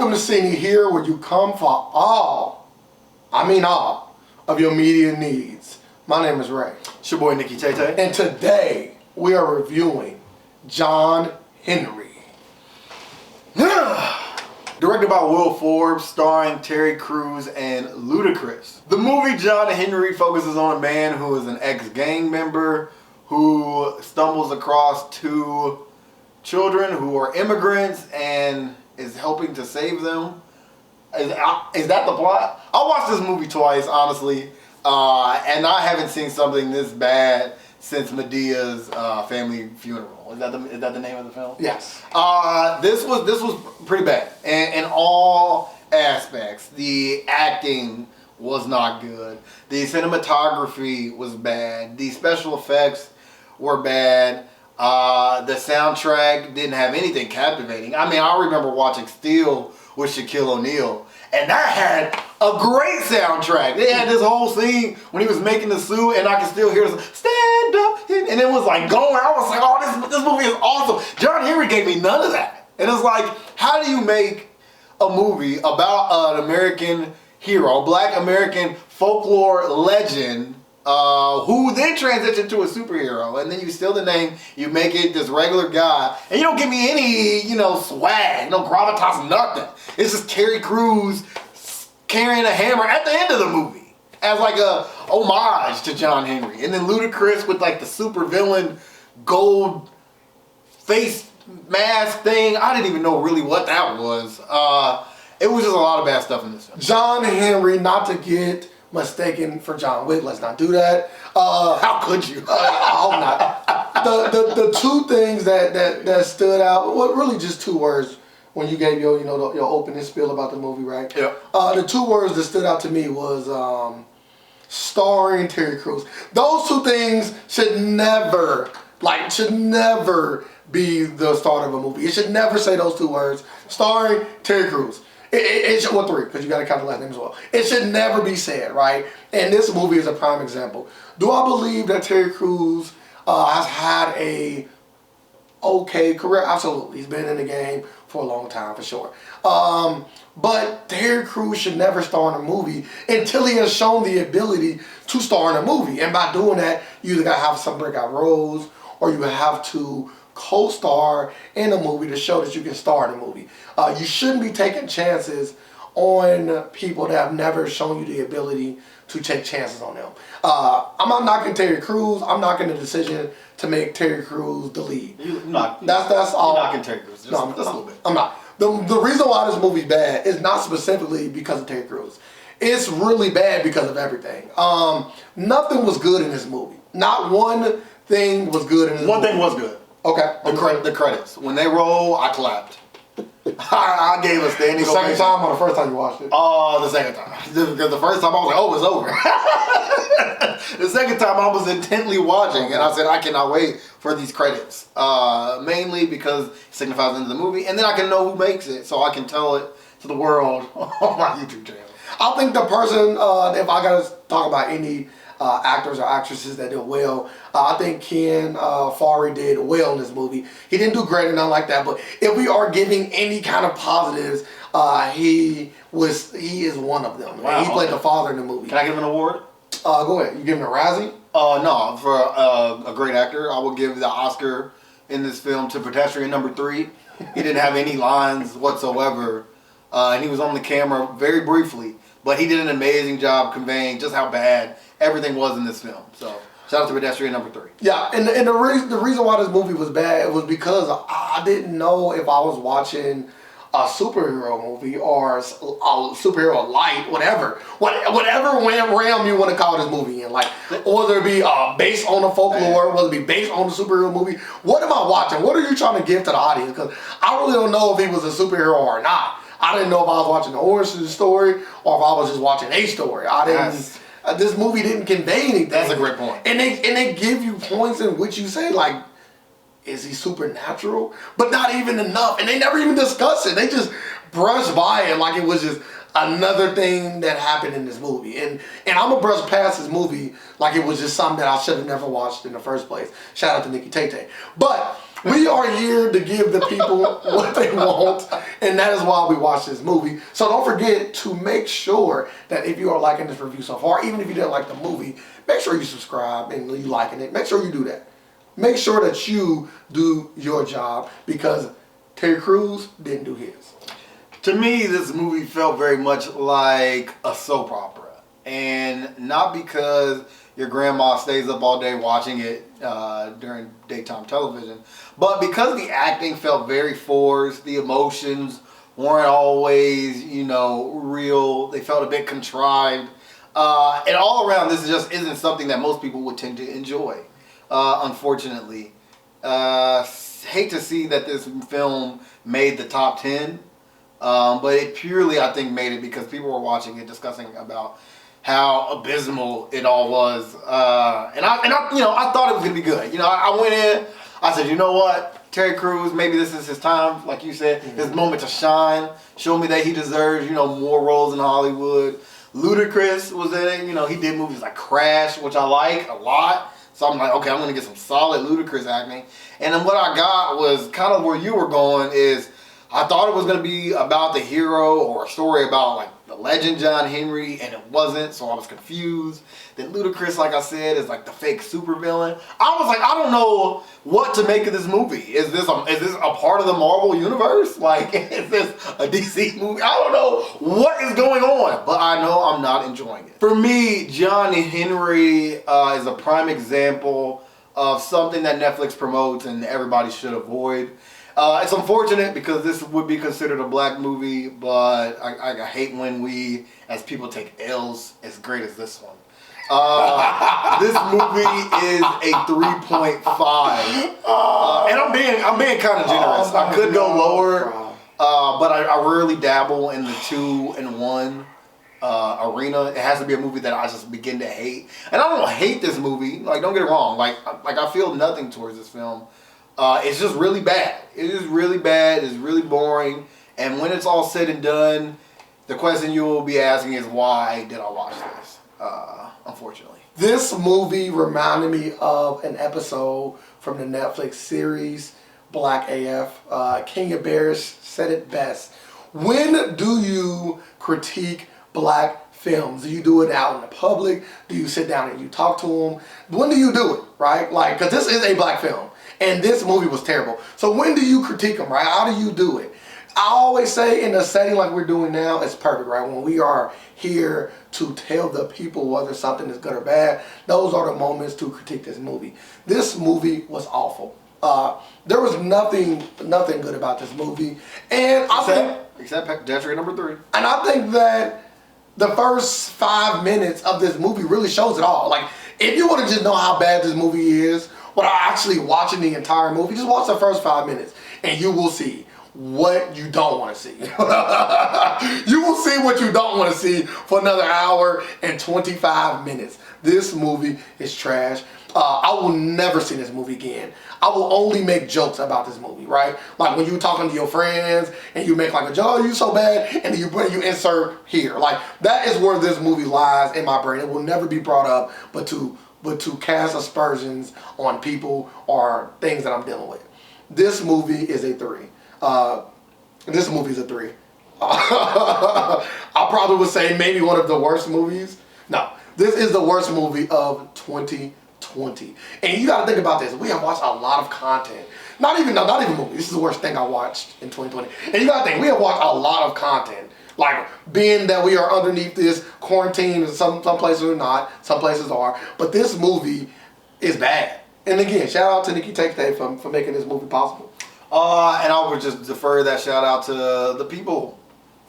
Welcome to Cine here, where you come for all, I mean all, of your media needs. My name is Ray. It's your boy Nikki Tay. And today we are reviewing John Henry. Directed by Will Forbes, starring Terry Crews and Ludacris. The movie John Henry focuses on a man who is an ex-gang member who stumbles across two children who are immigrants and is helping to save them. Is that the plot? I watched this movie twice, honestly, and I haven't seen something this bad since Medea's family funeral. Is that the name of the film? Yes. This was pretty bad in all aspects. The acting was not good. The cinematography was bad. The special effects were bad. The soundtrack didn't have anything captivating. I mean, I remember watching Steel with Shaquille O'Neal, and that had a great soundtrack. They had this whole scene when he was making the suit, and I can still hear this "stand up," and it was like going. I was like, "Oh, this movie is awesome." John Henry gave me none of that, and it's like, how do you make a movie about an American hero, Black American folklore legend, who then transitioned to a superhero, and then you steal the name, you make it this regular guy, and you don't give me any, swag, no gravitas, nothing. It's just Terry Crews carrying a hammer at the end of the movie as like a homage to John Henry, and then Ludacris with like the super villain gold face mask thing. I didn't even know really what that was. It was just a lot of bad stuff in this film. John Henry, not to get mistaken for John Wick. Let's not do that. How could you? I hope not. The two things that stood out, well, really just two words when you gave your your opening spiel about the movie, right? Yeah. The two words that stood out to me was starring Terry Crews. Those two things should never be the start of a movie. It should never say those two words. Starring Terry Crews. It should, well, three, because you got to count the last name as well. It should never be said, right? And this movie is a prime example. Do I believe that Terry Crews has had a okay career? Absolutely. He's been in the game for a long time, for sure. But Terry Crews should never star in a movie until he has shown the ability to star in a movie. And by doing that, you either got to have some breakout roles, or you have to co-star in a movie to show that you can star in a movie. You shouldn't be taking chances on people that have never shown you the ability to take chances on them. I'm not knocking Terry Crews. I'm knocking the decision to make Terry Crews the lead. That's all. You're knocking Terry Crews. Just a little bit. I'm not. The reason why this movie's bad is not specifically because of Terry Crews. It's really bad because of everything. Nothing was good in this movie. Not one thing was good in this movie. One thing was good. Okay. The credits. When they roll, I clapped. I gave a standing ovation. The second time or the first time you watched it? The second time. Because the first time I was like, oh, it's over. The second time I was intently watching, and I said, I cannot wait for these credits. Mainly because it signifies the end of the movie, and then I can know who makes it, so I can tell it to the world on my YouTube channel. I think the person, if I got to talk about any actors or actresses that did well, I think Ken Farley did well in this movie. He didn't do great or nothing like that, but if we are giving any kind of positives, he is one of them. Wow. He played the father in the movie. Can I give him an award? Go ahead. You give him a Razzie? No, for a great actor, I will give the Oscar in this film to Pedestrian number 3. He didn't have any lines whatsoever, and he was on the camera very briefly, but he did an amazing job conveying just how bad everything was in this film. So shout out to Pedestrian number 3. Yeah, and the reason why this movie was bad was because I didn't know if I was watching a superhero movie or a superhero light, whatever realm you want to call this movie in. Like, whether it be based on the folklore, whether it be based on the superhero movie. What am I watching? What are you trying to give to the audience? Because I really don't know if he was a superhero or not. I didn't know if I was watching the origin story or if I was just watching a story. I didn't. This movie didn't convey anything. That's a great point. And they give you points in which you say, like, is he supernatural? But not even enough. And they never even discuss it. They just brush by it like it was just another thing that happened in this movie. And I'm going to brush past this movie like it was just something that I should have never watched in the first place. Shout out to Nikki Tay. But We are here to give the people what they want, and that is why we watch this movie. So don't forget to make sure that if you are liking this review so far, even if you didn't like the movie, make sure you subscribe and you liking it. Make sure you do that. Make sure that you do your job because Terry Crews didn't do his. To me, this movie felt very much like a soap opera. And not because your grandma stays up all day watching it during daytime television, but because the acting felt very forced, the emotions weren't always, real. They felt a bit contrived. And all around, this just isn't something that most people would tend to enjoy, unfortunately. Hate to see that this film made the top 10, but it purely, I think, made it because people were watching it, discussing about how abysmal it all was, and I thought it was gonna be good. I went in, I said, you know what, Terry Crews, maybe this is his time, like you said, his moment to shine. Show me that he deserves, more roles in Hollywood. Ludacris was in it. He did movies like Crash, which I like a lot. So I'm like, okay, I'm gonna get some solid Ludacris acting. And then what I got was kind of where you were going is, I thought it was going to be about the hero or a story about like the legend John Henry, and it wasn't, so I was confused. Then Ludacris, like I said, is like the fake supervillain. I was like, I don't know what to make of this movie. Is this a part of the Marvel universe? Like, is this a DC movie? I don't know what is going on, but I know I'm not enjoying it. For me, John Henry is a prime example of something that Netflix promotes and everybody should avoid. It's unfortunate because this would be considered a black movie, but I hate when we, as people, take L's as great as this one. This movie is a 3.5, and I'm being kind of generous. I could go lower, but I rarely dabble in the 2 and 1 arena. It has to be a movie that I just begin to hate, and I don't hate this movie. Like, don't get it wrong. Like I feel nothing towards this film. It's just really bad. It is really bad. It's really boring. And when it's all said and done, the question you will be asking is, why did I watch this? Unfortunately. This movie reminded me of an episode from the Netflix series Black AF. Kenya Barris said it best. When do you critique black films? Do you do it out in the public? Do you sit down and you talk to them? When do you do it, right? Like, because this is a black film. And this movie was terrible. So when do you critique them, right? How do you do it? I always say in a setting like we're doing now, it's perfect, right? When we are here to tell the people whether something is good or bad, those are the moments to critique this movie. This movie was awful. There was nothing good about this movie. And Except Jeffrey number 3. And I think that the first 5 minutes of this movie really shows it all. Like, if you want to just know how bad this movie is, without actually watching the entire movie, just watch the first 5 minutes and you will see what you don't want to see. You will see what you don't want to see for another hour and 25 minutes. This movie is trash. I will never see this movie again. I will only make jokes about this movie, right? Like when you're talking to your friends and you make like a joke, oh, you so bad, and then you insert here. Like, that is where this movie lies in my brain. It will never be brought up, but to cast aspersions on people or things that I'm dealing with. This movie is a 3. This movie is a 3. I probably would say maybe one of the worst movies. No, this is the worst movie of 2020. And you gotta think about this. We have watched a lot of content. Not even movies. This is the worst thing I watched in 2020. And you gotta think, we have watched a lot of content. Like, being that we are underneath this quarantine, some places are not, some places are. But this movie is bad. And again, shout out to Nikki Tate for making this movie possible. And I would just defer that shout out to the people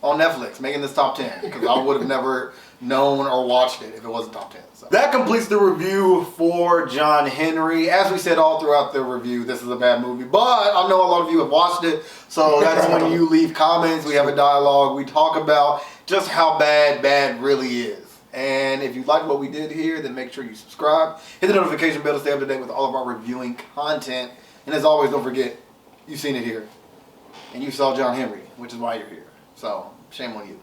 on Netflix making this top 10, because I would have never known or watched it if it wasn't top 10. So that completes the review for John Henry. As we said all throughout the review, this is a bad movie, but I know a lot of you have watched it, so that's when you leave comments, we have a dialogue, we talk about just how bad really is. And if you like what we did here, then make sure you subscribe, hit the notification bell to stay up to date with all of our reviewing content, and as always, don't forget, you've seen it here, and you saw John Henry, which is why you're here, so shame on you.